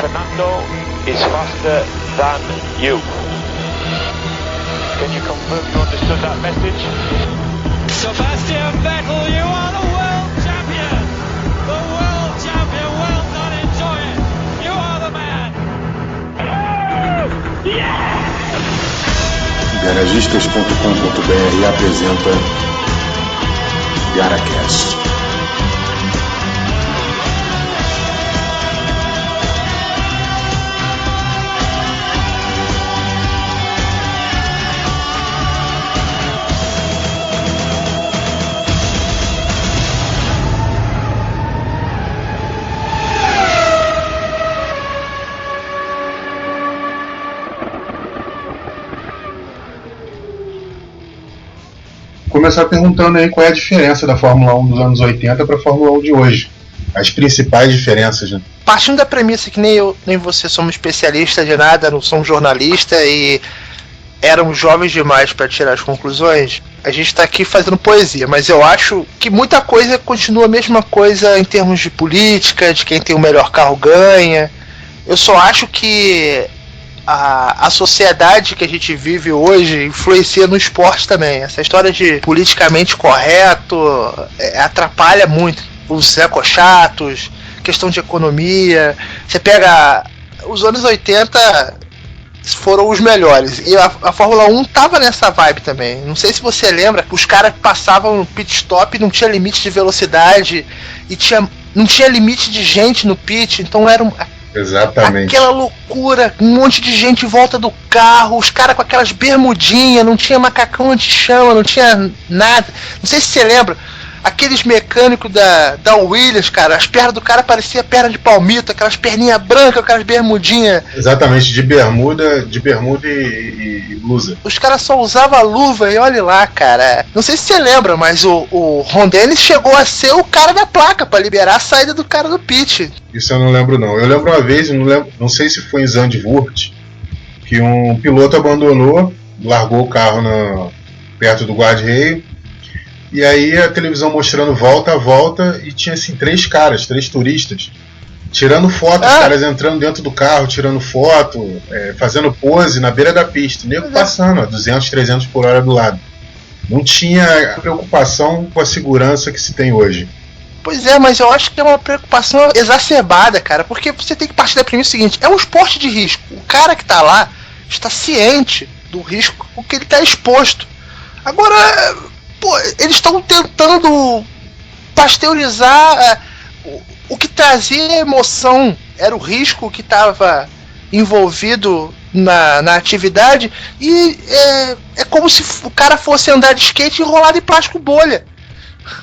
Fernando is faster than you. Can you confirm you understood that message? Sebastian Vettel, you are the world champion! The world champion, well done, enjoy it! You are the man! Garagistas.com.br apresenta GaraCast. Começar perguntando aí qual é a diferença da Fórmula 1 dos anos 80 para a Fórmula 1 de hoje. As principais diferenças, né? Partindo da premissa que nem eu nem você somos especialistas de nada, não somos jornalistas e éramos jovens demais para tirar as conclusões, a gente está aqui fazendo poesia, mas eu acho que muita coisa continua a mesma coisa em termos de política, de quem tem o melhor carro ganha. Eu só acho que a sociedade que a gente vive hoje influencia no esporte também. Essa história de politicamente correto atrapalha muito. Os ecochatos, questão de economia. Você pega os anos 80 foram os melhores. E a Fórmula 1 tava nessa vibe também. Não sei se você lembra, os caras passavam no pit stop, não tinha limite de velocidade e não tinha limite de gente no pit, então era Exatamente. Aquela loucura, um monte de gente em volta do carro, os caras com aquelas bermudinhas, não tinha macacão anti-chama, não tinha nada. Não sei se você lembra, aqueles mecânicos da Williams, cara, as pernas do cara pareciam perna de palmito, aquelas perninhas brancas, aquelas bermudinhas. Exatamente, de bermuda e blusa. Os caras só usavam luva e olha lá, cara. Não sei se você lembra, mas o Ron Dennis chegou a ser o cara da placa pra liberar a saída do cara do pit. Isso eu não lembro não. Eu lembro uma vez, não sei se foi em Zandvoort, que um piloto abandonou, largou o carro perto do guarda-reio. E aí a televisão mostrando volta a volta e tinha assim três turistas, tirando foto, os caras entrando dentro do carro, tirando foto, fazendo pose na beira da pista, o nego passando a 200, 300 por hora do lado. Não tinha preocupação com a segurança que se tem hoje. Pois é, mas eu acho que é uma preocupação exacerbada, cara, porque você tem que partir da premissa seguinte, é um esporte de risco, o cara que tá lá está ciente do risco o que ele está exposto. Agora, pô, eles estão tentando pasteurizar o que trazia emoção, era o risco que estava envolvido na atividade, e é como se o cara fosse andar de skate enrolado em plástico bolha.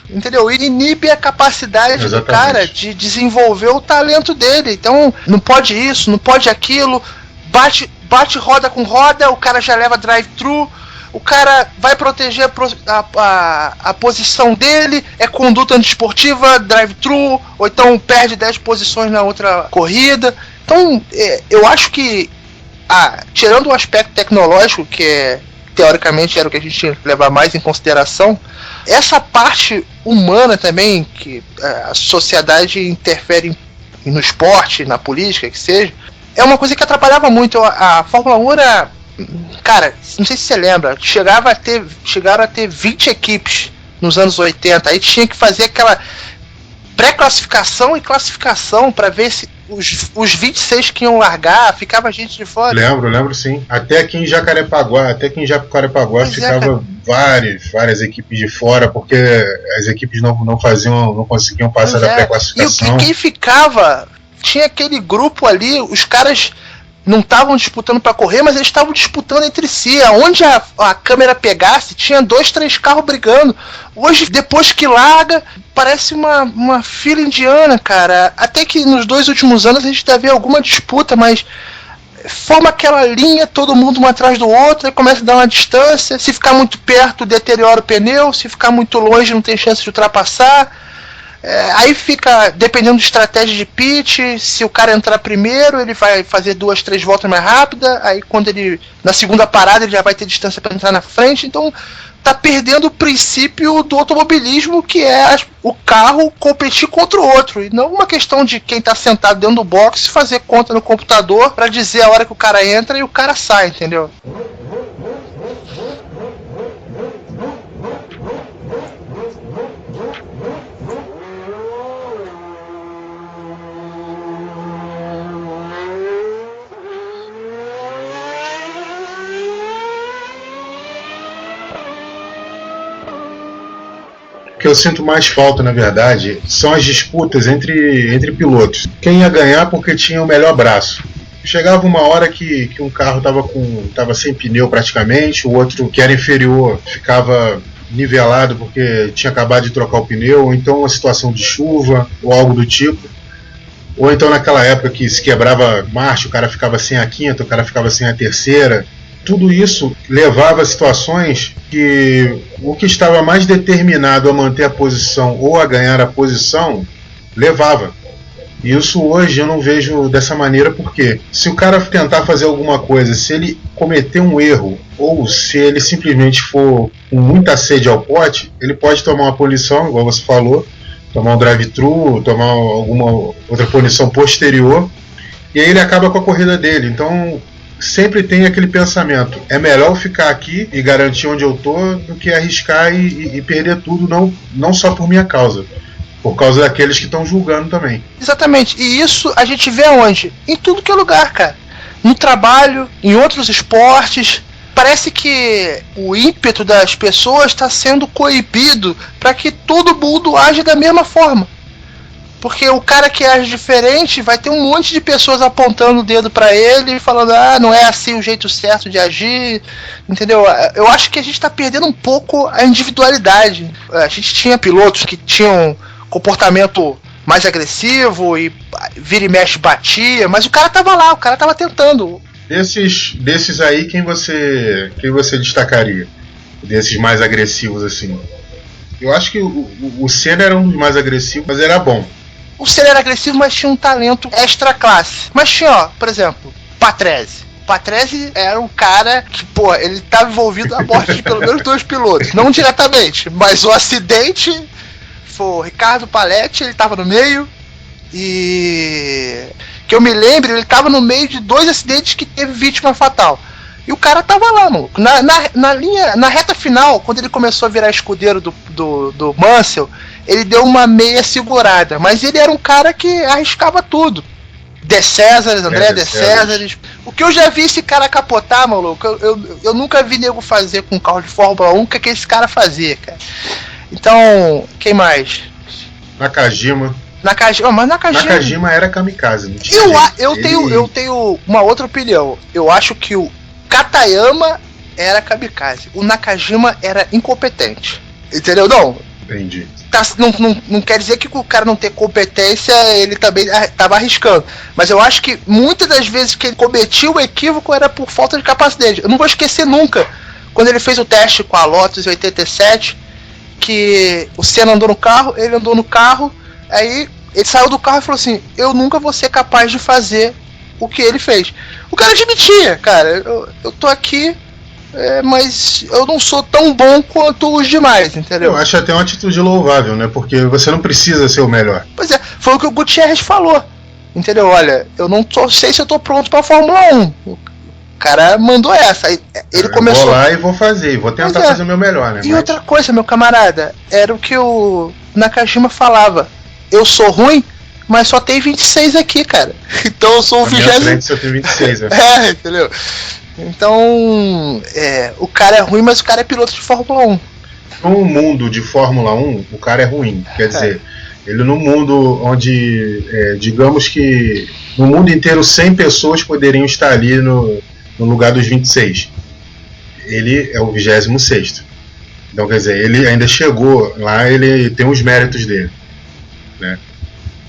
Entendeu? Ele inibe a capacidade do cara de desenvolver o talento dele. Então, não pode isso, não pode aquilo, bate roda com roda, o cara já leva drive-thru, o cara vai proteger a posição dele, é conduta antidesportiva, drive-thru, ou então perde 10 posições na outra corrida. Então, eu acho que, tirando o aspecto tecnológico, que teoricamente era o que a gente tinha que levar mais em consideração, essa parte humana também, que a sociedade interfere no esporte, na política, que seja, é uma coisa que atrapalhava muito. A Fórmula 1 era, cara, não sei se você lembra, chegaram a ter 20 equipes nos anos 80, aí tinha que fazer aquela pré-classificação e classificação para ver se os 26 que iam largar, ficava gente de fora. Lembro sim. Até aqui em Jacarepaguá ficava várias equipes de fora, porque as equipes não conseguiam passar da pré-classificação. E quem ficava, tinha aquele grupo ali, os caras não estavam disputando para correr, mas eles estavam disputando entre si. Aonde a câmera pegasse, tinha 2, 3 carros brigando. Hoje, depois que larga, parece uma fila indiana, cara. Até que nos 2 últimos anos a gente deve ver alguma disputa, mas forma aquela linha, todo mundo um atrás do outro, aí começa a dar uma distância. Se ficar muito perto, deteriora o pneu. Se ficar muito longe, não tem chance de ultrapassar. Aí fica, dependendo de estratégia de pit, se o cara entrar primeiro, ele vai fazer 2, 3 voltas mais rápidas, aí quando ele, na segunda parada, ele já vai ter distância para entrar na frente. Então, tá perdendo o princípio do automobilismo, que é o carro competir contra o outro, e não uma questão de quem tá sentado dentro do box fazer conta no computador pra dizer a hora que o cara entra e o cara sai, entendeu? O que eu sinto mais falta, na verdade, são as disputas entre pilotos. Quem ia ganhar porque tinha o melhor braço. Chegava uma hora que um carro tava sem pneu praticamente, o outro que era inferior ficava nivelado porque tinha acabado de trocar o pneu, ou então uma situação de chuva, ou algo do tipo. Ou então naquela época que se quebrava marcha, o cara ficava sem a quinta, o cara ficava sem a terceira. Tudo isso levava a situações que o que estava mais determinado a manter a posição ou a ganhar a posição, levava. E isso hoje eu não vejo dessa maneira, porque se o cara tentar fazer alguma coisa, se ele cometer um erro, ou se ele simplesmente for com muita sede ao pote, ele pode tomar uma punição, igual você falou, tomar um drive-thru, tomar alguma outra punição posterior, e aí ele acaba com a corrida dele. Então sempre tem aquele pensamento, é melhor eu ficar aqui e garantir onde eu tô do que arriscar e perder tudo, não só por minha causa, por causa daqueles que estão julgando também. Exatamente, e isso a gente vê onde? Em tudo que é lugar, cara. No trabalho, em outros esportes. Parece que o ímpeto das pessoas está sendo coibido para que todo mundo age da mesma forma. Porque o cara que age diferente vai ter um monte de pessoas apontando o dedo pra ele e falando, não é assim o jeito certo de agir, entendeu? Eu acho que a gente tá perdendo um pouco a individualidade. A gente tinha pilotos que tinham comportamento mais agressivo e vira e mexe batia, mas o cara tava lá, o cara tava tentando. Desses aí, quem você destacaria? Desses mais agressivos assim? Eu acho que o Senna era um dos mais agressivos, mas era bom. O Senna era agressivo, mas tinha um talento extra classe. Mas tinha, por exemplo, Patrese. Patrese era um cara que, ele estava envolvido na morte de pelo menos 2 pilotos. Não diretamente, mas o acidente foi o Ricardo Paletti, ele estava no meio. E que eu me lembro, ele estava no meio de 2 acidentes que teve vítima fatal. E o cara tava lá, mano. Na reta final, quando ele começou a virar escudeiro do Mansell, ele deu uma meia segurada. Mas ele era um cara que arriscava tudo. De Césares, André De Césares. O que eu já vi esse cara capotar, maluco, eu nunca vi nego fazer com um carro de Fórmula 1 o que esse cara fazia, cara. Então, quem mais? Nakajima. Mas Nakajima era kamikaze. Não tinha eu tenho uma outra opinião. Eu acho que o Katayama era kamikaze. O Nakajima era incompetente. Entendeu? Não. Entendi. Não quer dizer que o cara não ter competência, ele também estava arriscando. Mas eu acho que muitas das vezes que ele cometia o equívoco era por falta de capacidade. Eu não vou esquecer nunca quando ele fez o teste com a Lotus em 87, que o Senna andou no carro, ele andou no carro, aí ele saiu do carro e falou assim: eu nunca vou ser capaz de fazer o que ele fez. O cara admitia, cara, eu tô aqui, mas eu não sou tão bom quanto os demais, entendeu? Eu acho até uma atitude louvável, né? Porque você não precisa ser o melhor. Pois é, foi o que o Gutierrez falou, entendeu? Olha, eu não sei se eu tô pronto pra Fórmula 1. O cara mandou essa, aí ele começou... Vou lá e vou fazer, vou tentar fazer o meu melhor, né? E outra coisa, meu camarada, era o que o Nakajima falava: eu sou ruim, mas só tem 26 aqui, cara. Então eu sou o 20º. Só tem 26, né? Entendeu? Então, o cara é ruim, mas o cara é piloto de Fórmula 1. No mundo de Fórmula 1, o cara é ruim. Quer dizer, ele no mundo onde, digamos que no mundo inteiro 100 pessoas poderiam estar ali no lugar dos 26. Ele é o 26º. Então, quer dizer, ele ainda chegou lá, ele tem os méritos dele, né?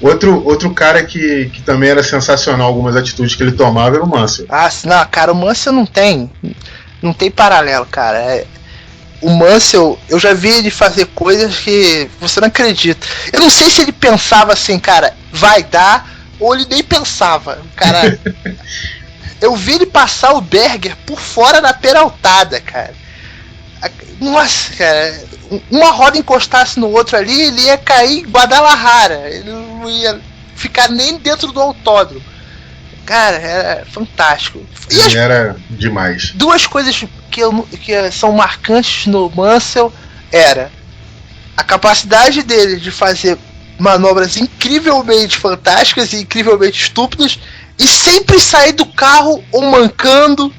Outro cara que também era sensacional, algumas atitudes que ele tomava, era o Mansell. Não, cara, o Mansell não tem paralelo, cara. O Mansell, eu já vi ele fazer coisas que você não acredita. Eu não sei se ele pensava assim, cara, vai dar, ou ele nem pensava. Cara, eu vi ele passar o Berger por fora da peraltada, cara. Nossa, cara, uma roda encostasse no outro ali, ele ia cair em Guadalajara. Ele não ia ficar nem dentro do autódromo. Cara, era fantástico. E era demais. Duas coisas que são marcantes no Mansell era a capacidade dele de fazer manobras incrivelmente fantásticas e incrivelmente estúpidas e sempre sair do carro ou mancando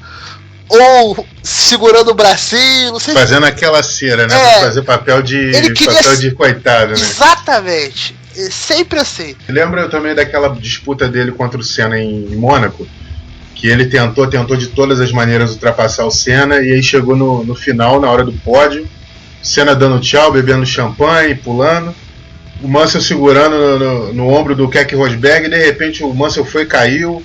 ou segurando o bracinho, não sei. Fazendo aquela cera, né? Pra fazer papel de coitado, né? Exatamente. Sempre assim. Lembra também daquela disputa dele contra o Senna em Mônaco? Que ele tentou de todas as maneiras ultrapassar o Senna e aí chegou no final, na hora do pódio, o Senna dando tchau, bebendo champanhe, pulando, o Mansell segurando no ombro do Keck Rosberg e de repente o Mansell foi e caiu,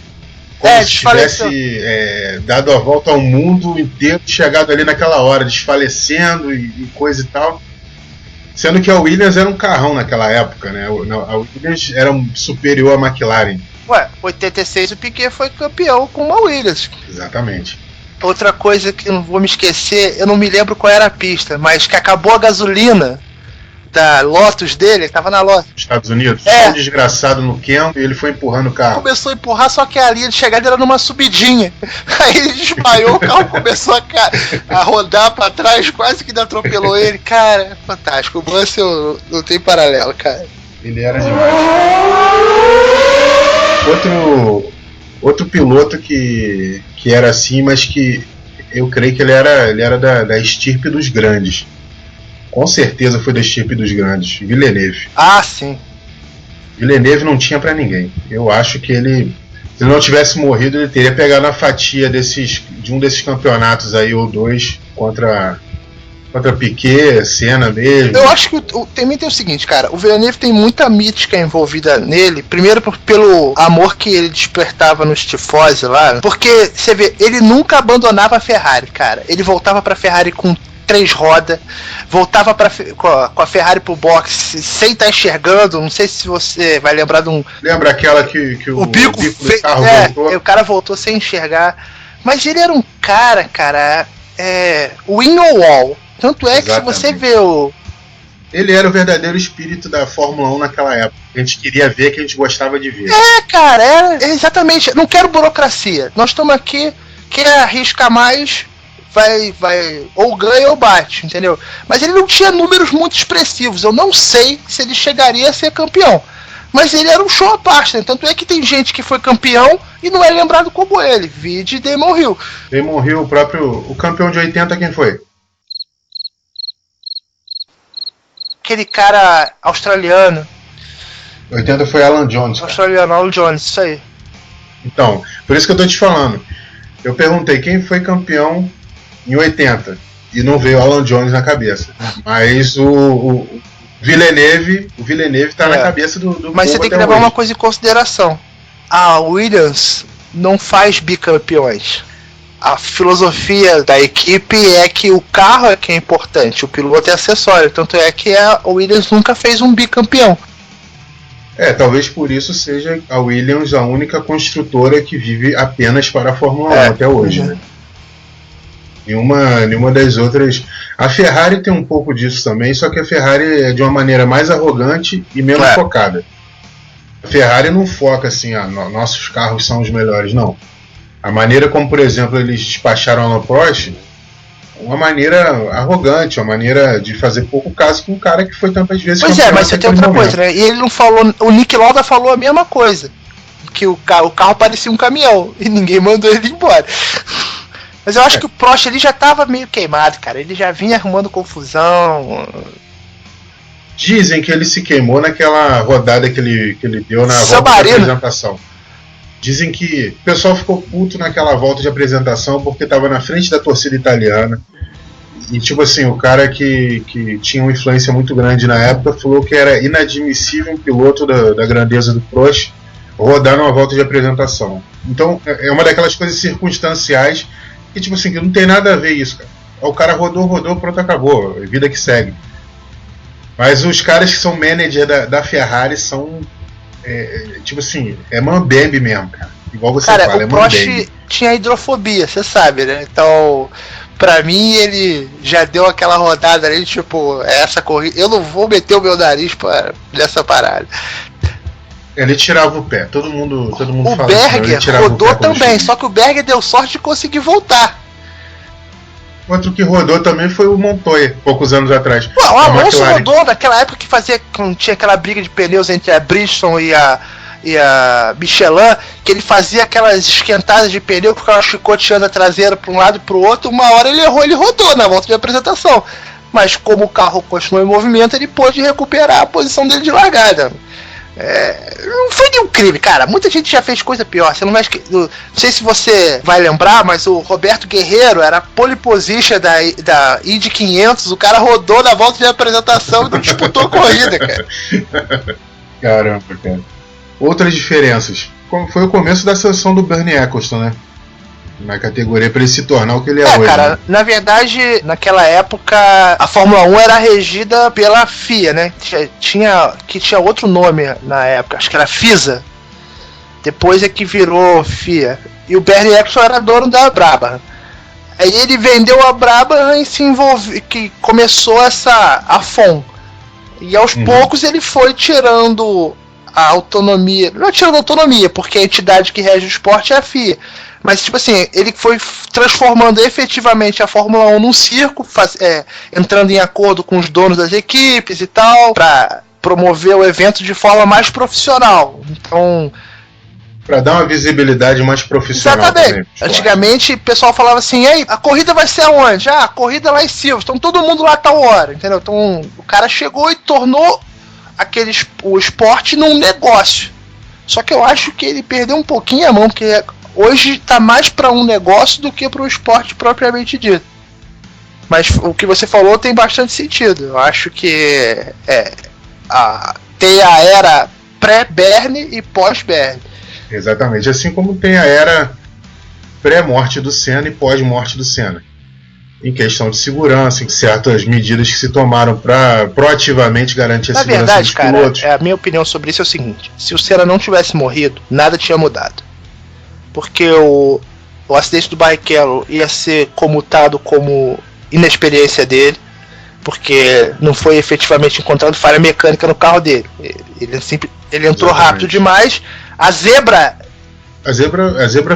como se tivesse dado a volta ao mundo inteiro, chegado ali naquela hora, desfalecendo e coisa e tal. Sendo que a Williams era um carrão naquela época, né? A Williams era superior à McLaren. 86 o Piquet foi campeão com a Williams. Exatamente. Outra coisa que eu não vou me esquecer, eu não me lembro qual era a pista, mas que acabou a gasolina da Lotus dele, ele tava na Lotus. Estados Unidos. Um desgraçado no Ken e ele foi empurrando o carro. Começou a empurrar, só que a linha de chegada era numa subidinha. Aí ele desmaiou, o carro começou a rodar pra trás, quase que atropelou ele. Cara, fantástico. O Mansell não tem paralelo, cara. Ele era demais. Outro piloto que era assim, mas que eu creio que ele era da estirpe dos grandes. Com certeza foi da estirpe dos grandes. Villeneuve. Ah, sim. Villeneuve não tinha pra ninguém. Eu acho que ele, se ele não tivesse morrido, ele teria pegado a fatia de um desses campeonatos aí, ou dois, contra Piquet, Senna mesmo. Eu acho que também tem o seguinte, cara, o Villeneuve tem muita mítica envolvida nele, primeiro pelo amor que ele despertava nos tifose lá, porque, você vê, ele nunca abandonava a Ferrari, cara, ele voltava pra Ferrari com 3 rodas, voltava com a Ferrari pro boxe sem estar enxergando, não sei se você vai lembrar de um... Lembra aquela que o bico do carro voltou? O cara voltou sem enxergar, mas ele era um cara, win or all. Tanto é que Exatamente. Se você vê ele era o verdadeiro espírito da Fórmula 1 naquela época. A gente queria ver, que a gente gostava de ver. Cara, exatamente. Não quero burocracia. Nós estamos aqui, quem arrisca mais vai ou ganha ou bate, entendeu? Mas ele não tinha números muito expressivos. Eu não sei se ele chegaria a ser campeão. Mas ele era um show à parte, né? Tanto é que tem gente que foi campeão e não é lembrado como ele. Vide Damon Hill. Damon Hill, o campeão de 80, quem foi? Aquele cara australiano. 80 foi Alan Jones. Australiano, Alan Jones, isso aí. Então, por isso que eu tô te falando. Eu perguntei quem foi campeão em 80 e não veio Alan Jones na cabeça. Mas o Villeneuve tá na cabeça do Mas você tem que levar uma coisa em consideração. A Williams não faz bicampeões. A filosofia da equipe é que o carro é que é importante, o piloto é acessório. Tanto é que a Williams nunca fez um bicampeão. Talvez por isso seja a Williams a única construtora que vive apenas para a Fórmula 1 até hoje. Né? Nenhuma das outras. A Ferrari tem um pouco disso também, só que a Ferrari é de uma maneira mais arrogante e menos focada. A Ferrari não foca assim, nossos carros são os melhores, não. A maneira como, por exemplo, eles despacharam a Alain Prost, uma maneira arrogante, uma maneira de fazer pouco caso com um cara que foi tantas vezes campeão. Pois é, mas você tem outra coisa, né? E ele não falou, o Nick Lauda falou a mesma coisa, que o carro parecia um caminhão e ninguém mandou ele embora. Mas eu acho que o Prost ele já estava meio queimado, cara. Ele já vinha arrumando confusão. Dizem que ele se queimou naquela rodada que ele deu na volta de apresentação. Dizem que o pessoal ficou puto naquela volta de apresentação porque estava na frente da torcida italiana. E tipo assim, o cara que tinha uma influência muito grande na época falou que era inadmissível um piloto da grandeza do Prost rodar numa volta de apresentação. Então é uma daquelas coisas circunstanciais que tipo assim, que não tem nada a ver isso, cara. O cara rodou, pronto, acabou, vida que segue. Mas os caras que são manager da Ferrari são tipo assim, é mambembe mesmo, cara. Igual você fala, o Prost tinha hidrofobia, você sabe, né? Então, Pra mim, ele já deu aquela rodada ali, tipo, essa corrida. Eu não vou meter o meu nariz nessa parada. Ele tirava o pé, todo mundo O fala Berger isso, rodou também, só que o Berger deu sorte de conseguir voltar. Outro que rodou também foi o Montoya, poucos anos atrás. Pô, o Alonso rodou naquela época que tinha aquela briga de pneus entre a Bridgestone e a Michelin, que ele fazia aquelas esquentadas de pneu, ficava chicoteando a traseira para um lado e para o outro. Uma hora ele errou, ele rodou na volta de apresentação. Mas como o carro continuou em movimento, ele pôde recuperar a posição dele de largada. Não foi nenhum crime, cara. Muita gente já fez coisa pior. Você não sei se você vai lembrar, mas o Roberto Guerreiro era pole position da Indy 500. O cara rodou na volta de apresentação e não disputou a corrida, cara. Caramba, cara. Outras diferenças. Foi o começo da ascensão do Bernie Eccleston, né? Na categoria, para ele se tornar o que ele é hoje. Cara, né? Na verdade, naquela época, a Fórmula 1 era regida pela FIA, né? Tinha outro nome na época, acho que era FISA. Depois é que virou FIA. E o Bernie Eccleston era dono da Brabham. Aí ele vendeu a Brabham e se envolveu, que começou a FOM. E aos poucos ele foi tirando a autonomia. Não tirando a autonomia, porque a entidade que rege o esporte é a FIA. Mas, tipo assim, ele foi transformando efetivamente a Fórmula 1 num circo, entrando em acordo com os donos das equipes e tal, para promover o evento de forma mais profissional. Então, para dar uma visibilidade mais profissional. Exatamente. Também. Antigamente o pessoal falava assim: ei, a corrida vai ser aonde? A corrida lá em Silverstone, então todo mundo lá tal hora, entendeu? Então o cara chegou e tornou o esporte num negócio. Só que eu acho que ele perdeu um pouquinho a mão, porque hoje tá mais para um negócio do que para o esporte propriamente dito. Mas o que você falou tem bastante sentido. Eu acho que tem a era pré-Bernie e pós-Bernie. Exatamente, assim como tem a era pré-morte do Senna e pós-morte do Senna. Em questão de segurança, em certas medidas que se tomaram para proativamente garantir a segurança dos pilotos. Cara, a minha opinião sobre isso é o seguinte: se o Senna não tivesse morrido, nada tinha mudado. Porque o acidente do Barrichello ia ser comutado como inexperiência dele, porque não foi efetivamente encontrado falha mecânica no carro dele. Ele entrou rápido demais. A zebra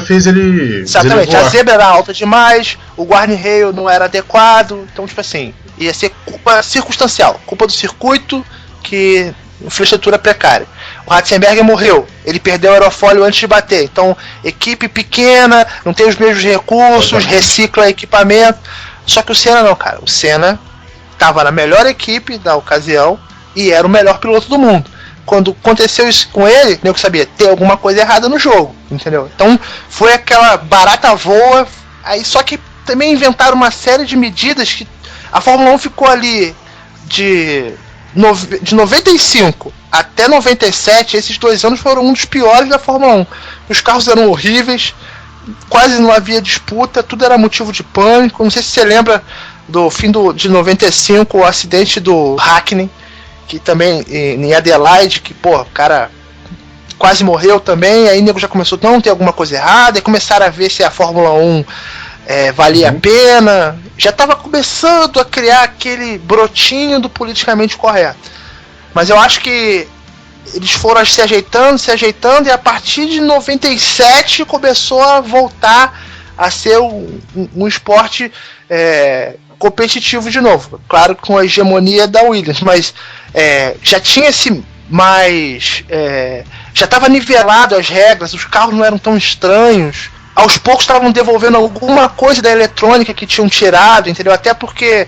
fez ele. Exatamente, a zebra era alta demais, o guarda-reio não era adequado, então, tipo assim, ia ser culpa circunstancial, culpa do circuito, que infraestrutura precária. O Ratzenberger morreu, ele perdeu o aerofólio antes de bater, então, equipe pequena, não tem os mesmos recursos, recicla equipamento. Só que o Senna não, cara, o Senna estava na melhor equipe da ocasião e era o melhor piloto do mundo. Quando aconteceu isso com ele, eu sabia, tem alguma coisa errada no jogo, entendeu? Então foi aquela barata voa, aí só que também inventaram uma série de medidas que a Fórmula 1 ficou ali de 95 até 97, esses 2 anos foram um dos piores da Fórmula 1. Os carros eram horríveis, quase não havia disputa, tudo era motivo de pânico. Não sei se você lembra do fim de 95, o acidente do Hackney, que também em Adelaide, que, pô, o cara quase morreu também, aí o nego já começou, não, tem alguma coisa errada, aí começaram a ver se a Fórmula 1 valia a pena, já estava começando a criar aquele brotinho do politicamente correto. Mas eu acho que eles foram se ajeitando, e a partir de 97 começou a voltar a ser um esporte competitivo de novo, claro, com a hegemonia da Williams, mas já tinha já estava nivelado as regras, os carros não eram tão estranhos, aos poucos estavam devolvendo alguma coisa da eletrônica que tinham tirado, entendeu? Até porque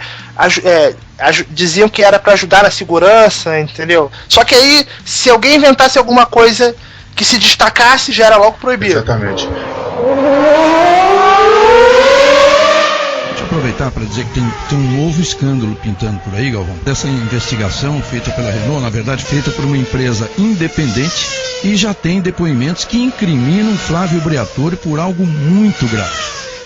diziam que era para ajudar na segurança, entendeu? Só que aí, se alguém inventasse alguma coisa que se destacasse, já era logo proibido. Exatamente. Aproveitar para dizer que tem um novo escândalo pintando por aí, Galvão. Essa investigação feita pela Renault, na verdade feita por uma empresa independente, e já tem depoimentos que incriminam Flávio Briatore por algo muito grave,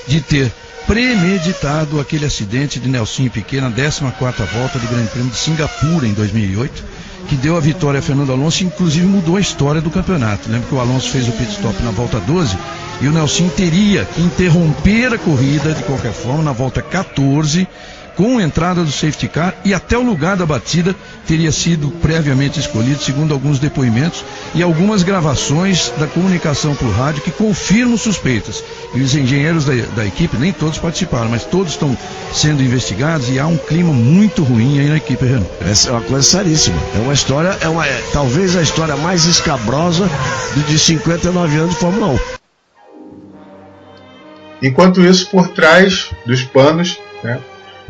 de ter premeditado aquele acidente de Nelson Piquet na 14ª volta do Grande Prêmio de Singapura em 2008, que deu a vitória a Fernando Alonso e inclusive mudou a história do campeonato. Lembra que o Alonso fez o pit stop na volta 12 e o Nelson teria que interromper a corrida de qualquer forma na volta 14, com a entrada do safety car, e até o lugar da batida teria sido previamente escolhido, segundo alguns depoimentos e algumas gravações da comunicação por rádio que confirmam suspeitas. E os engenheiros da equipe, nem todos participaram, mas todos estão sendo investigados, e há um clima muito ruim aí na equipe Renault. Essa é uma coisa seríssima. É uma história, talvez a história mais escabrosa de 59 anos de Fórmula 1. Enquanto isso, por trás dos panos, né,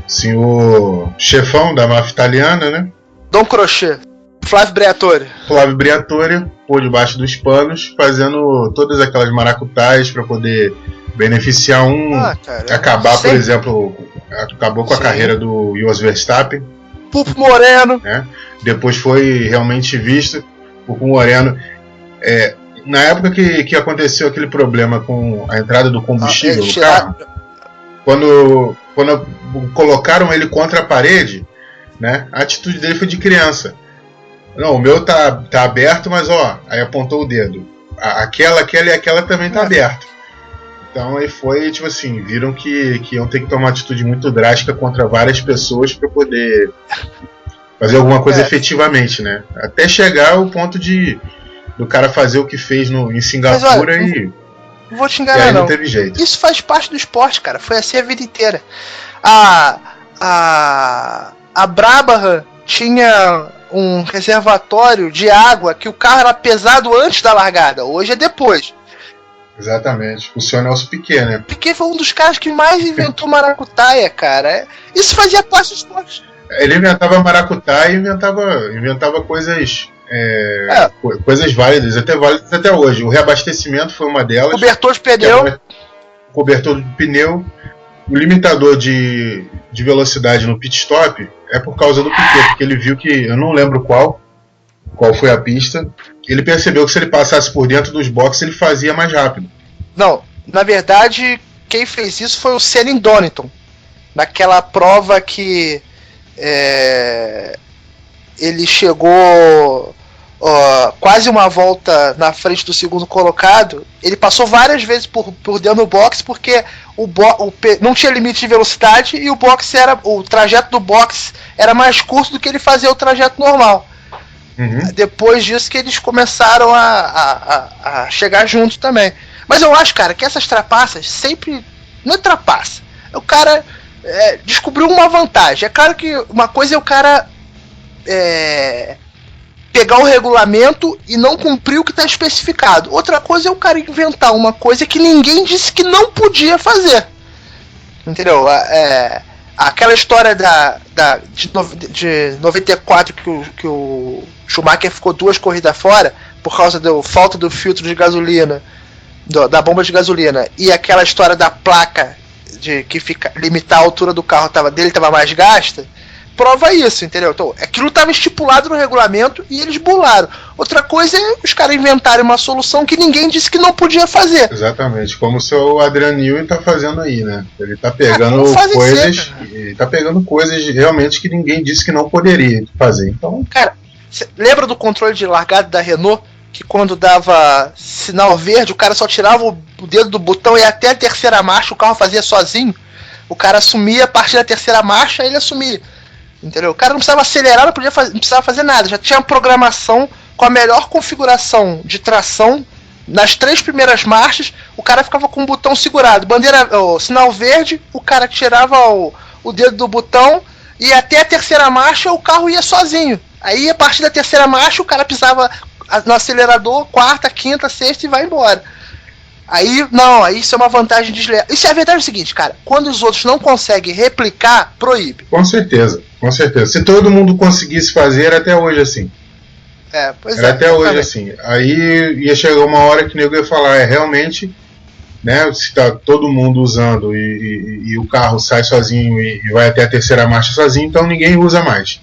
sim, o chefão da máfia italiana, né? Dom Crochê, Flávio Briatore, por debaixo dos panos, fazendo todas aquelas maracutaias para poder beneficiar acabar, por exemplo, acabou com a carreira do Jos Verstappen. Pulpo Moreno. Né? Depois foi realmente visto. Pulpo Moreno. Na época que aconteceu aquele problema com a entrada do combustível no carro, quando colocaram ele contra a parede, né, a atitude dele foi de criança. Não, o meu tá aberto, mas aí apontou o dedo. Aquela e aquela também tá aberto. Então aí foi, tipo assim, viram que iam ter que tomar uma atitude muito drástica contra várias pessoas para poder fazer alguma coisa efetivamente, né? Até chegar ao ponto do cara fazer o que fez em Singapura. Mas, olha, não vou te enganar, não teve jeito. Isso faz parte do esporte, cara. Foi assim a vida inteira. A Brabham tinha um reservatório de água que o carro era pesado antes da largada. Hoje é depois. Exatamente. O senhor Nelson Piquet, né? Piquet foi um dos caras que mais inventou maracutaia, cara. Isso fazia parte do esporte. Ele inventava maracutaia e inventava coisas... coisas válidas até hoje. O reabastecimento foi uma delas. Cobertor de pneu. Cobertor de pneu. O limitador de velocidade no pit stop é por causa do Piquet, porque ele viu que, eu não lembro qual foi a pista, ele percebeu que se ele passasse por dentro dos boxes ele fazia mais rápido. Não, na verdade quem fez isso foi o Senna em Donington, naquela prova que ele chegou quase uma volta na frente do segundo colocado. Ele passou várias vezes por dentro do box, porque não tinha limite de velocidade e o trajeto do box era mais curto do que ele fazia o trajeto normal. Depois disso que eles começaram a chegar juntos também. Mas eu acho, cara, que essas trapaças sempre... Não é trapaça. O cara descobriu uma vantagem. É claro que uma coisa é o cara pegar o regulamento e não cumprir o que está especificado. Outra coisa é o cara inventar uma coisa que ninguém disse que não podia fazer. Entendeu? Aquela história de 94 que o Schumacher ficou 2 corridas fora por causa da falta do filtro de gasolina, da bomba de gasolina, e aquela história da placa de que limitar a altura do carro dele estava mais gasta, prova isso, entendeu? Então, aquilo estava estipulado no regulamento e eles bularam. Outra coisa é os caras inventarem uma solução que ninguém disse que não podia fazer. Exatamente, como o seu Adrian Newey tá fazendo aí, né? Ele tá pegando coisas realmente que ninguém disse que não poderia fazer. Então, cara, cê lembra do controle de largada da Renault? Que quando dava sinal verde, o cara só tirava o dedo do botão e até a terceira marcha o carro fazia sozinho. O cara assumia a partir da terceira marcha, ele assumia. Entendeu? O cara não precisava acelerar, não precisava fazer nada. Já tinha programação com a melhor configuração de tração. Nas 3 primeiras marchas, o cara ficava com o botão segurado. Sinal verde, o cara tirava o dedo do botão e até a terceira marcha o carro ia sozinho. Aí a partir da terceira marcha o cara pisava no acelerador, 4ª, 5ª, 6ª e vai embora. Aí isso é uma vantagem desleal. Isso é a verdade, é o seguinte, cara, quando os outros não conseguem replicar, proíbe. Com certeza. Se todo mundo conseguisse fazer, era até hoje assim. Era até hoje assim. Aí ia chegar uma hora que o nego ia falar, realmente, né, se tá todo mundo usando e o carro sai sozinho e vai até a terceira marcha sozinho, então ninguém usa mais.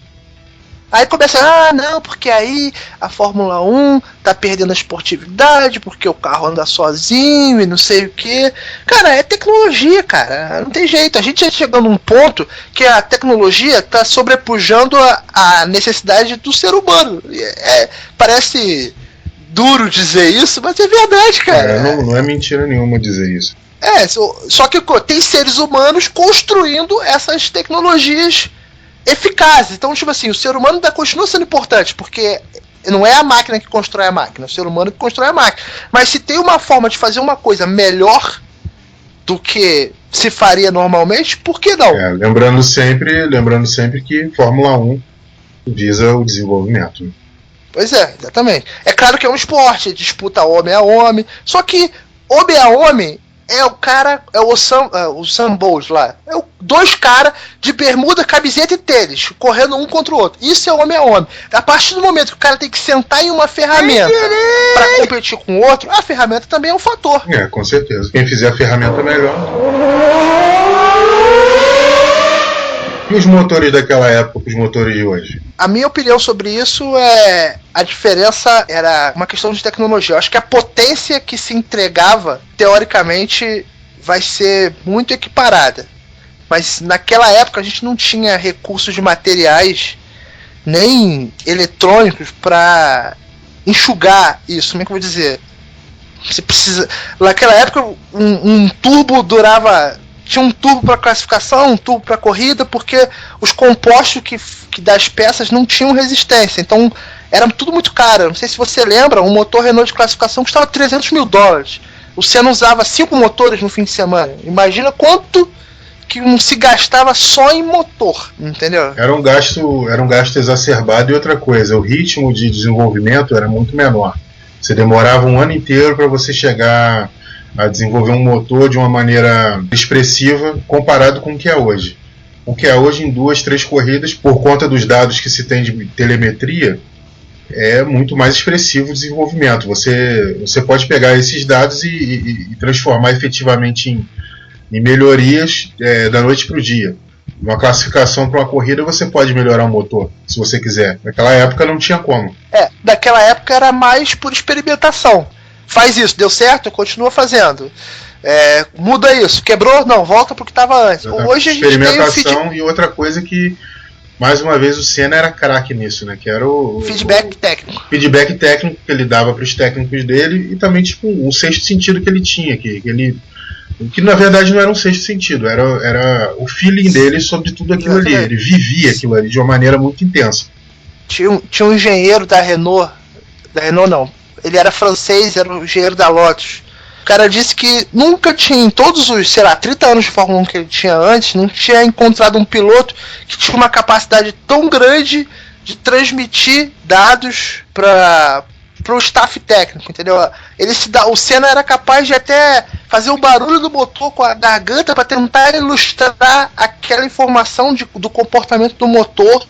Aí começa, não, porque aí a Fórmula 1 tá perdendo a esportividade, porque o carro anda sozinho e não sei o que. Cara, é tecnologia, cara, não tem jeito. A gente já chegando num ponto que a tecnologia tá sobrepujando a necessidade do ser humano. Parece duro dizer isso, mas é verdade, cara. Não é mentira nenhuma dizer isso. Só que tem seres humanos construindo essas tecnologias eficazes. Então, tipo assim, o ser humano ainda continua sendo importante, porque não é a máquina que constrói a máquina, é o ser humano que constrói a máquina. Mas se tem uma forma de fazer uma coisa melhor do que se faria normalmente, por que não? Lembrando sempre que Fórmula 1 visa o desenvolvimento. Pois é, exatamente. É claro que é um esporte, disputa homem a homem, só que homem a homem é o cara, o Sam Bowles lá. Dois caras de bermuda, camiseta e tênis, correndo um contra o outro. Isso é homem a homem. A partir do momento que o cara tem que sentar em uma ferramenta para competir com o outro, a ferramenta também é um fator. Com certeza. Quem fizer a ferramenta melhor. E os motores daquela época, os motores de hoje? A minha opinião sobre isso a diferença era uma questão de tecnologia. Eu acho que a potência que se entregava, teoricamente, vai ser muito equiparada. Mas naquela época a gente não tinha recursos de materiais nem eletrônicos para enxugar isso. Como é que eu vou dizer? Você precisa. Naquela época um turbo durava. Tinha um turbo para classificação, um turbo para corrida, porque os compostos que das peças não tinham resistência. Então era tudo muito caro. Não sei se você lembra, um motor Renault de classificação custava $300 mil. O Senna usava 5 motores no fim de semana. Imagina quanto que se gastava só em motor, entendeu? Era um gasto exacerbado. E outra coisa, o ritmo de desenvolvimento era muito menor. Você demorava um ano inteiro para você chegar a desenvolver um motor de uma maneira expressiva comparado com o que é hoje. O que é hoje em 2, 3 corridas, por conta dos dados que se tem de telemetria, é muito mais expressivo o desenvolvimento. Você pode pegar esses dados e transformar efetivamente em melhorias da noite para o dia. Uma classificação para uma corrida você pode melhorar o motor, se você quiser. Naquela época não tinha como. Naquela época era mais por experimentação. Faz isso, deu certo, continua fazendo. Muda isso, quebrou? Não, volta pro que estava antes. Hoje a gente experimentação e outra coisa que, mais uma vez, o Senna era craque nisso, né? Que era o feedback técnico. Feedback técnico que ele dava para os técnicos dele e também tipo um sexto sentido que ele tinha, que na verdade não era um sexto sentido, era o feeling dele sobre tudo aquilo ali. Ele vivia aquilo ali de uma maneira muito intensa. Tinha um engenheiro da Renault não. Ele era francês, era o engenheiro da Lotus. O cara disse que nunca tinha, em todos os, 30 anos de Fórmula 1 que ele tinha antes, não tinha encontrado um piloto que tinha uma capacidade tão grande de transmitir dados para o staff técnico, entendeu? O Senna era capaz de até fazer o barulho do motor com a garganta para tentar ilustrar aquela informação do comportamento do motor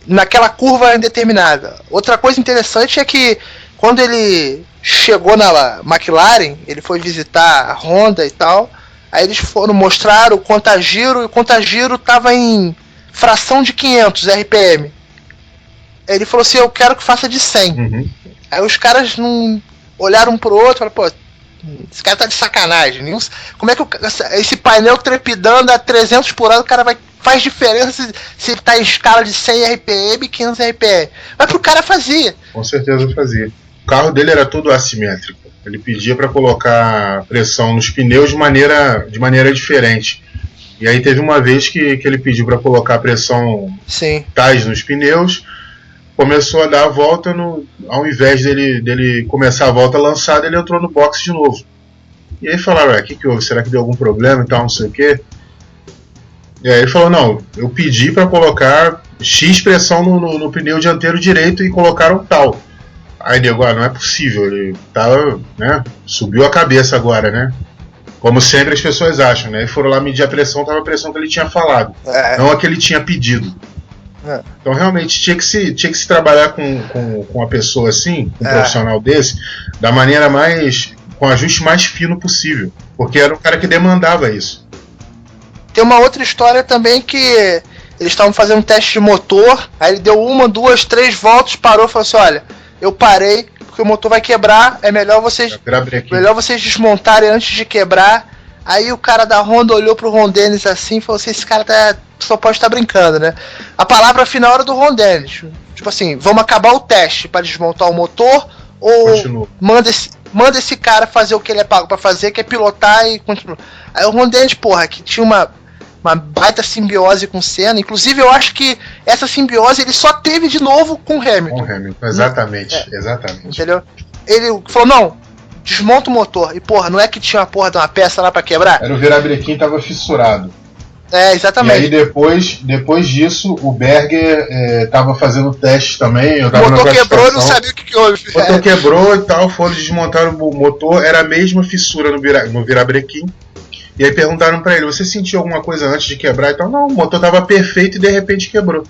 naquela curva indeterminada. Outra coisa interessante é que quando ele chegou na McLaren, ele foi visitar a Honda e tal, aí eles foram mostrar o contagiro, e o contagiro estava em fração de 500 RPM. Aí ele falou assim, eu quero que faça de 100. Uhum. Aí os caras não olharam um pro outro e falaram, pô, esse cara tá de sacanagem. Como é que esse painel trepidando a 300 por hora, o cara faz diferença se ele tá em escala de 100 RPM e 500 RPM. Mas pro cara fazia. Com certeza fazia. O carro dele era todo assimétrico. Ele pedia para colocar pressão nos pneus de maneira diferente. E aí teve uma vez que ele pediu para colocar pressão tais nos pneus, começou a dar a volta, ao invés dele começar a volta lançada, ele entrou no box de novo. E aí falaram, o que houve? Será que deu algum problema e tal, não sei o quê? E aí ele falou, não, eu pedi para colocar X pressão no pneu dianteiro direito e colocaram tal. Aí nego, não é possível, ele tava, né, subiu a cabeça agora, né? Como sempre as pessoas acham, né? E foram lá medir a pressão, tava a pressão que ele tinha falado, não a que ele tinha pedido. Então realmente tinha que se trabalhar com uma pessoa assim, um profissional desse, da maneira com o ajuste mais fino possível, porque era um cara que demandava isso. Tem uma outra história também que eles estavam fazendo um teste de motor, aí ele deu 1, 2, 3 voltas, parou e falou assim, olha, eu parei porque o motor vai quebrar, é melhor vocês desmontarem antes de quebrar. Aí o cara da Honda olhou pro Ron Dennis assim e falou assim, esse cara só pode estar brincando, né? A palavra final era do Ron Dennis. Tipo assim, vamos acabar o teste para desmontar o motor ou manda esse cara fazer o que ele é pago pra fazer, que é pilotar e continuar. Aí o Ron Dennis, porra, que tinha uma baita simbiose com o Senna. Inclusive eu acho que essa simbiose ele só teve de novo com o Hamilton. Com o Hamilton, exatamente. Entendeu? Ele falou, não, desmonta o motor. E porra, não é que tinha uma porra de uma peça lá pra quebrar? Era o virabrequim, tava fissurado. Exatamente. E aí depois disso, o Berger tava fazendo testes também. Eu tava o motor quebrou e não sabia o que houve. O motor quebrou e tal, foram desmontar o motor, era a mesma fissura no virabrequim. E aí perguntaram pra ele, você sentiu alguma coisa antes de quebrar e tal? Não, o motor tava perfeito e de repente quebrou.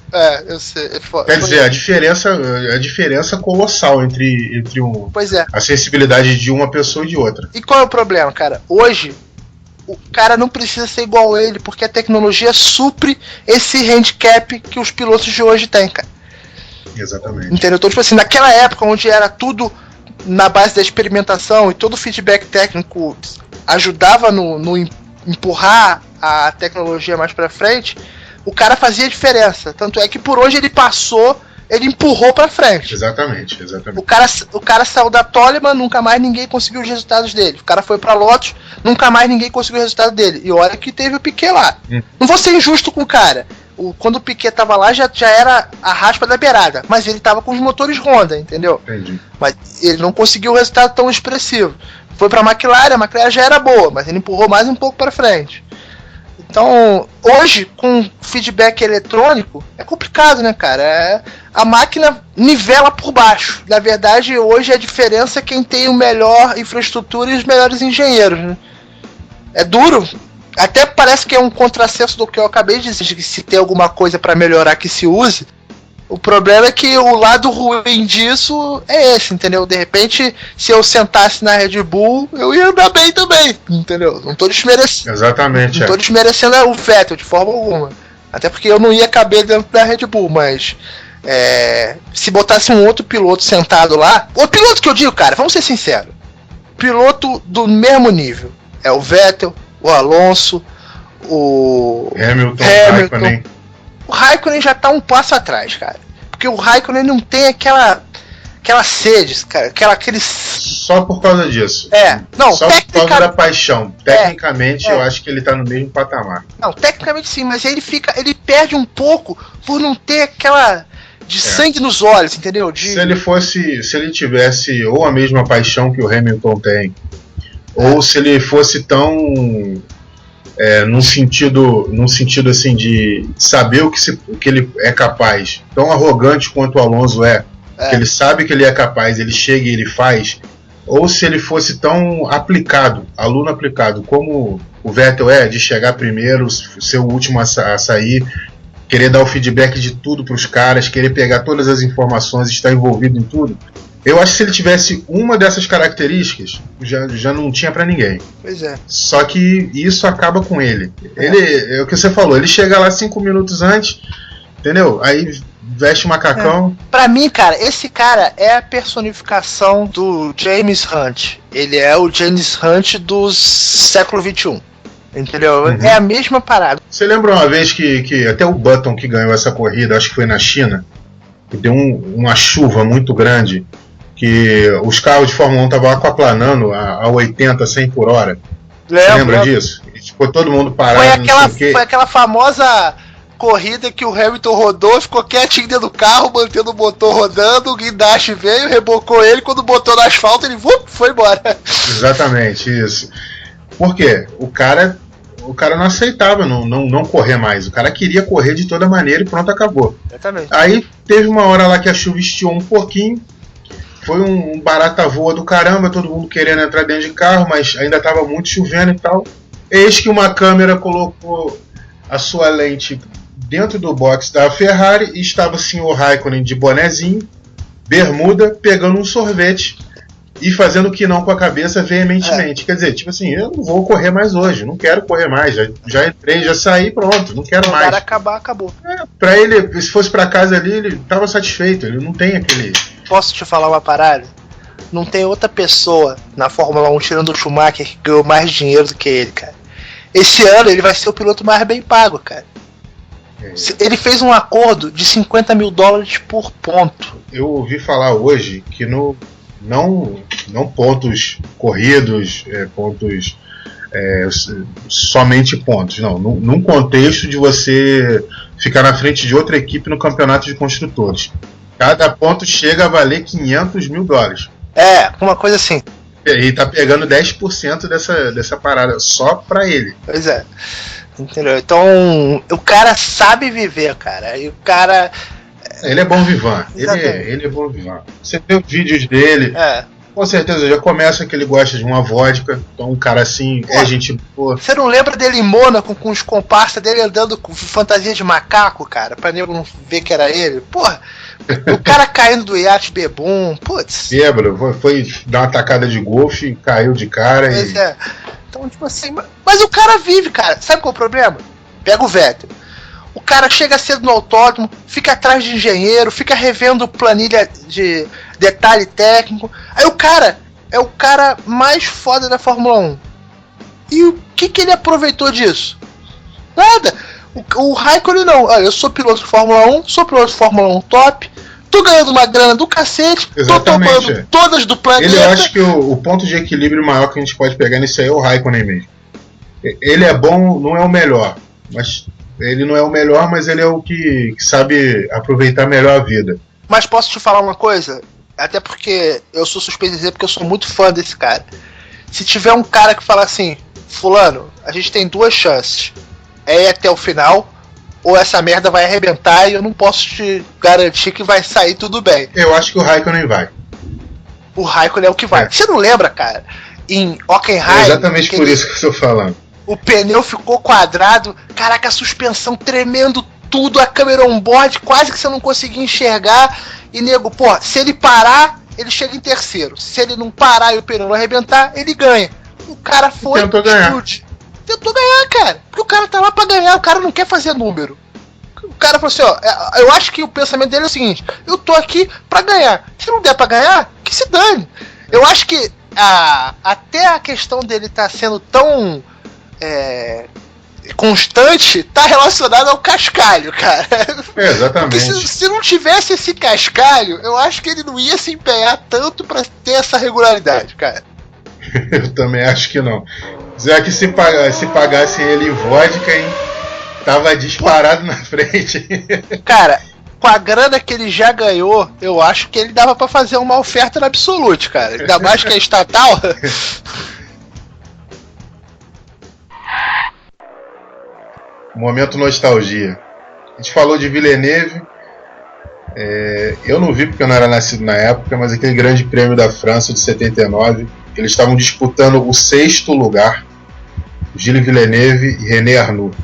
Eu sei. Quer dizer, a diferença colossal entre a sensibilidade de uma pessoa e de outra. E qual é o problema, cara? Hoje, o cara não precisa ser igual a ele, porque a tecnologia supre esse handicap que os pilotos de hoje têm, cara. Exatamente. Entendeu? Então, tipo assim, naquela época onde era tudo na base da experimentação e todo o feedback técnico ajudava no empurrar a tecnologia mais pra frente, o cara fazia diferença. Tanto é que por hoje ele empurrou pra frente. Exatamente. O cara saiu da Toleman, nunca mais ninguém conseguiu os resultados dele. O cara foi pra Lotus, nunca mais ninguém conseguiu o resultado dele. E olha que teve o Piquet lá. Não vou ser injusto com o cara. Quando o Piquet tava lá, já era a raspa da beirada. Mas ele tava com os motores Honda, entendeu? Entendi. Mas ele não conseguiu um resultado tão expressivo. Foi pra McLaren, a McLaren já era boa, mas ele empurrou mais um pouco pra frente. Então, hoje, com feedback eletrônico, é complicado, né, cara? A máquina nivela por baixo. Na verdade, hoje a diferença é quem tem a melhor infraestrutura e os melhores engenheiros, né? É duro. Até parece que é um contrassenso do que eu acabei de dizer, que se tem alguma coisa para melhorar que se use. O problema é que o lado ruim disso é esse, entendeu? De repente, se eu sentasse na Red Bull, eu ia andar bem também, entendeu? Não tô desmerecendo. Exatamente. Não tô desmerecendo o Vettel de forma alguma. Até porque eu não ia caber dentro da Red Bull, mas se botasse um outro piloto sentado lá... O piloto que eu digo, cara, vamos ser sinceros. Piloto do mesmo nível. É o Vettel, o Alonso, o Hamilton. O Raikkonen já tá um passo atrás, cara. Porque o Raikkonen não tem aquela sede, cara, aquele... Só por causa disso. Só por causa da paixão. Tecnicamente, eu acho que ele tá no mesmo patamar. Não, tecnicamente sim, mas ele perde um pouco por não ter aquela... de sangue nos olhos, entendeu? Se ele tivesse ou a mesma paixão que o Hamilton tem, ou se ele fosse tão... num sentido assim de saber o que ele é capaz, tão arrogante quanto o Alonso que ele sabe que ele é capaz, ele chega e ele faz, ou se ele fosse tão aluno aplicado como o Vettel de chegar primeiro, ser o último a sair, querer dar o feedback de tudo para os caras, querer pegar todas as informações, estar envolvido em tudo. Eu acho que se ele tivesse uma dessas características, já não tinha pra ninguém. Pois é. Só que isso acaba com ele. É o que você falou, ele chega lá 5 minutos antes, entendeu? Aí veste o macacão. Pra mim, cara, esse cara é a personificação do James Hunt. Ele é o James Hunt do século XXI. Entendeu? É a mesma parada. Você lembra uma vez que até o Button que ganhou essa corrida, acho que foi na China, que deu uma chuva muito grande, que os carros de Fórmula 1 estavam aquaplanando a 80, 100 por hora. Você lembra disso? E ficou todo mundo parado. Foi aquela famosa corrida que o Hamilton rodou, ficou quietinho dentro do carro, mantendo o motor rodando, o guindaste veio, rebocou ele, quando botou no asfalto ele foi embora. Exatamente, isso. Por quê? O cara não aceitava não correr mais. O cara queria correr de toda maneira e pronto, acabou. Exatamente. Aí teve uma hora lá que a chuva estiou um pouquinho. Foi um barata voa do caramba, todo mundo querendo entrar dentro de carro, mas ainda estava muito chovendo e tal. Eis que uma câmera colocou a sua lente dentro do box da Ferrari e estava o senhor Raikkonen de bonezinho, bermuda, pegando um sorvete e fazendo que não com a cabeça veementemente. Quer dizer, tipo assim, eu não vou correr mais hoje, não quero correr mais, já entrei, já saí, pronto, não quero mais. Para acabar, acabou. Pra ele, se fosse pra casa ali, ele tava satisfeito, ele não tem aquele... Posso te falar uma parada? Não tem outra pessoa na Fórmula 1 tirando o Schumacher que ganhou mais dinheiro do que ele, cara. esse ano ele vai ser o piloto mais bem pago, cara. Ele fez um acordo de $50 mil por ponto. Eu ouvi falar hoje que não pontos corridos, pontos somente pontos, não. Num contexto de você ficar na frente de outra equipe no campeonato de construtores. Cada ponto chega a valer $500 mil. Uma coisa assim. E tá pegando 10% dessa parada só pra ele. Pois é. Entendeu? Então, o cara sabe viver, cara. E o cara... Ele é bom vivant. Ele é bom vivant. Você vê os vídeos dele, com certeza já começa que ele gosta de uma vodka. Então, um cara assim, gente boa. Você não lembra dele em Mônaco com os comparsas dele andando com fantasia de macaco, cara? Pra nego não ver que era ele? Porra, o cara caindo do iate bebum, putz. Bêbado, foi dar uma tacada de golfe, caiu de cara. Pois é. Então, tipo assim, mas o cara vive, cara. Sabe qual é o problema? Pega o Vettel. O cara chega cedo no autódromo, fica atrás de engenheiro, fica revendo planilha de detalhe técnico. Aí o cara é o cara mais foda da Fórmula 1. E o que ele aproveitou disso? Nada. O Raikkonen não. Olha, eu sou piloto de Fórmula 1, sou piloto de Fórmula 1 top, tô ganhando uma grana do cacete, exatamente, tô tomando todas do planeta. Eu acho que o ponto de equilíbrio maior que a gente pode pegar nisso aí é o Raikkonen mesmo. Ele é bom, não é o melhor, mas ele não é o melhor, mas ele é o que sabe aproveitar melhor a vida. Mas posso te falar uma coisa? Até porque eu sou suspeito de dizer, porque eu sou muito fã desse cara. Se tiver um cara que fala assim, fulano, a gente tem 2 chances, é ir até o final, ou essa merda vai arrebentar e eu não posso te garantir que vai sair tudo bem. Eu acho que o Raikkonen vai. O Raikkonen é o que vai. Você não lembra, cara? Em Hockenheim... É exatamente por isso que eu estou falando. O pneu ficou quadrado, caraca, a suspensão tremendo tudo, a câmera on-board, quase que você não conseguia enxergar. E nego, pô, se ele parar, ele chega em terceiro. Se ele não parar e o pneu não arrebentar, ele ganha. O cara foi... Tentou ganhar, cara. Porque o cara tá lá pra ganhar, o cara não quer fazer número. O cara falou assim, ó, eu acho que o pensamento dele é o seguinte, eu tô aqui pra ganhar. Se não der pra ganhar, que se dane. Eu acho que até a questão dele tá sendo tão constante, tá relacionada ao cascalho, cara. Exatamente. Porque se não tivesse esse cascalho, eu acho que ele não ia se empenhar tanto pra ter essa regularidade, cara. Eu também acho que não. Já que se pagassem ele em vodka, hein, tava disparado na frente. Cara, com a grana que ele já ganhou, eu acho que ele dava pra fazer uma oferta na Absolute, cara. Ainda mais que é estatal. Momento nostalgia. A gente falou de Villeneuve. Eu não vi porque eu não era nascido na época, mas aquele grande prêmio da França de 79, eles estavam disputando o 6º lugar, Gilles Villeneuve e René Arnoux.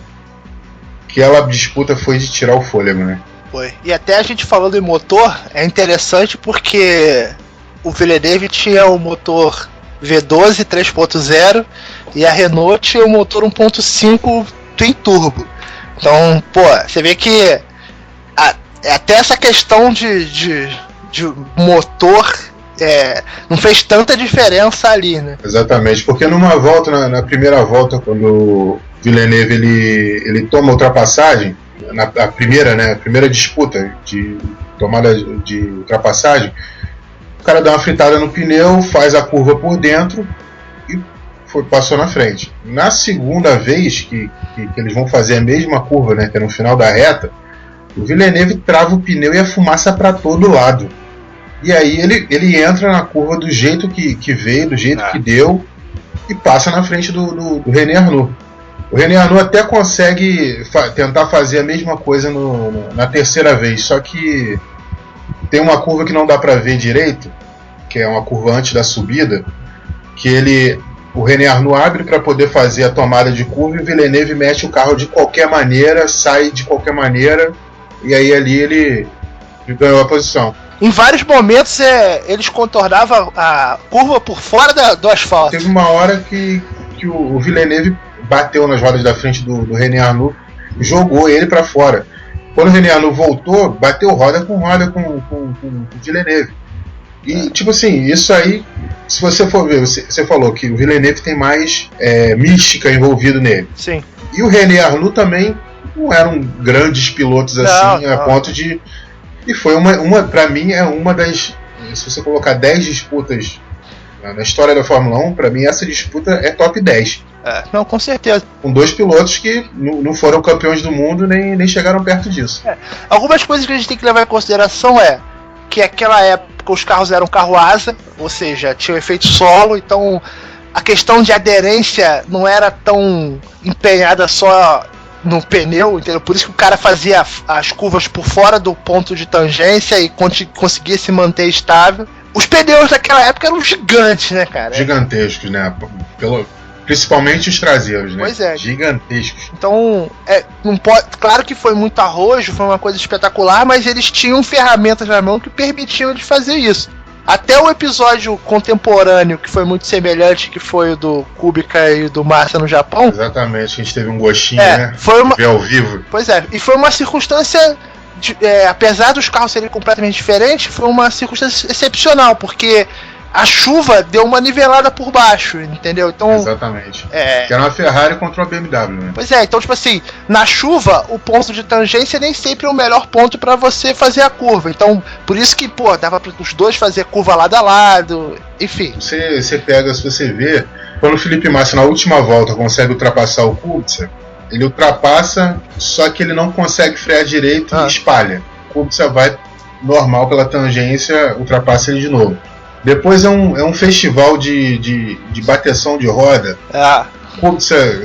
Aquela disputa foi de tirar o fôlego, né? Foi. E até a gente falando em motor, é interessante porque o Villeneuve tinha o motor V12 3.0 e a Renault tinha o motor 1.5 Twin Turbo. Então, pô, você vê que até essa questão de motor não fez tanta diferença ali, né? Exatamente, porque numa volta, na primeira volta, quando o Villeneuve ele toma a ultrapassagem, a primeira disputa de tomada de ultrapassagem, o cara dá uma fritada no pneu, faz a curva por dentro e passou na frente. Na segunda vez que eles vão fazer a mesma curva, né, que é no final da reta, o Villeneuve trava o pneu e a fumaça para todo lado. E aí ele entra na curva do jeito que veio, do jeito que deu, e passa na frente do René Arnoux. O René Arnoux até consegue tentar fazer a mesma coisa na terceira vez, só que tem uma curva que não dá para ver direito, que é uma curva antes da subida, que o René Arnoux abre para poder fazer a tomada de curva e o Villeneuve mete o carro de qualquer maneira, sai de qualquer maneira, e aí ali ele ganhou a posição. Em vários momentos eles contornavam a curva por fora do asfalto. Teve uma hora que o Villeneuve bateu nas rodas da frente do René Arnoux, jogou ele para fora. Quando o René Arnoux voltou, bateu roda com o Villeneuve. E, tipo assim, isso aí, se você for ver, você falou que o Villeneuve tem mais mística envolvido nele. Sim. E o René Arnoux também não eram grandes pilotos assim, a ponto de... E foi pra mim, é uma das... Se você colocar 10 disputas na história da Fórmula 1, pra mim essa disputa é top 10. Não, com certeza. Com 2 pilotos que não foram campeões do mundo, nem chegaram perto disso. Algumas coisas que a gente tem que levar em consideração que naquela época os carros eram carro-asa, ou seja, tinha um efeito solo, então a questão de aderência não era tão empenhada só no pneu, entendeu? Por isso que o cara fazia as curvas por fora do ponto de tangência e conseguia se manter estável. Os pneus daquela época eram gigantes, né, cara? Gigantescos, né? Principalmente os traseiros, né? Pois é. Gigantescos. Então, não pode, claro que foi muito arrojo, foi uma coisa espetacular, mas eles tinham ferramentas na mão que permitiam de fazer isso. Até o episódio contemporâneo, que foi muito semelhante, que foi o do Kubica e do Massa no Japão. Exatamente, a gente teve um gostinho, né? Foi ver ao vivo. Pois é, e foi uma circunstância... apesar dos carros serem completamente diferentes, foi uma circunstância excepcional, porque a chuva deu uma nivelada por baixo, entendeu? Então, exatamente. Que era uma Ferrari contra uma BMW, né? Pois é, então tipo assim, na chuva, o ponto de tangência nem sempre é o melhor ponto pra você fazer a curva. Então, por isso que, dava para os dois fazer curva lado a lado, enfim. Você pega, se você vê, quando o Felipe Massa na última volta consegue ultrapassar o Kubica, ele ultrapassa, só que ele não consegue frear direito e espalha. O Kubica vai normal pela tangência, ultrapassa ele de novo. Depois é um festival de bateção de roda.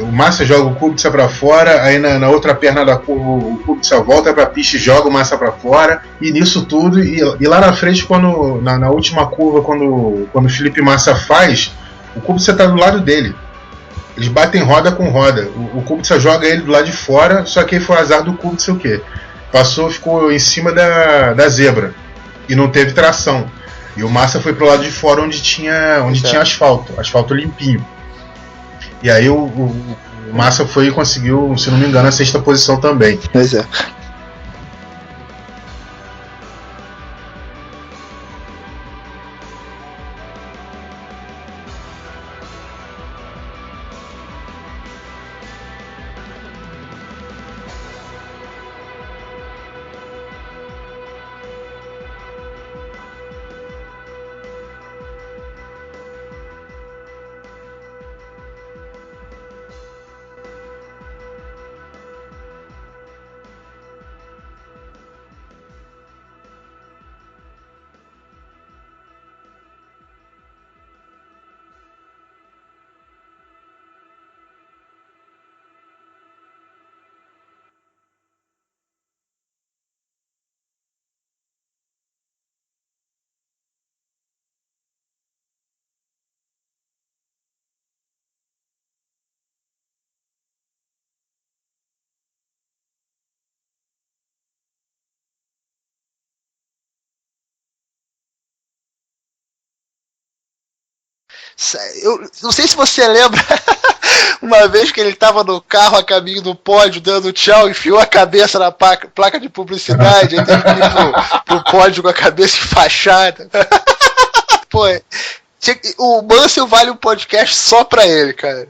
O Massa joga o Kubica pra fora, aí na outra perna da curva o Kubica volta pra pista e joga o Massa pra fora, e nisso tudo, e lá na frente, na última curva, quando o Felipe Massa faz, o Kubica tá do lado dele. Eles batem roda com roda. O Kubica joga ele do lado de fora, só que aí foi o azar do Kubica o quê? Ficou em cima da zebra e não teve tração. E o Massa foi pro lado de fora onde tinha asfalto limpinho. E aí o Massa foi e conseguiu, se não me engano, a 6ª posição também. Pois é. Eu não sei se você lembra uma vez que ele estava no carro a caminho do pódio dando tchau, enfiou a cabeça na placa de publicidade, aí teve que ir pro pódio com a cabeça enfaixada. Pô, o Mansell vale um podcast só pra ele, cara.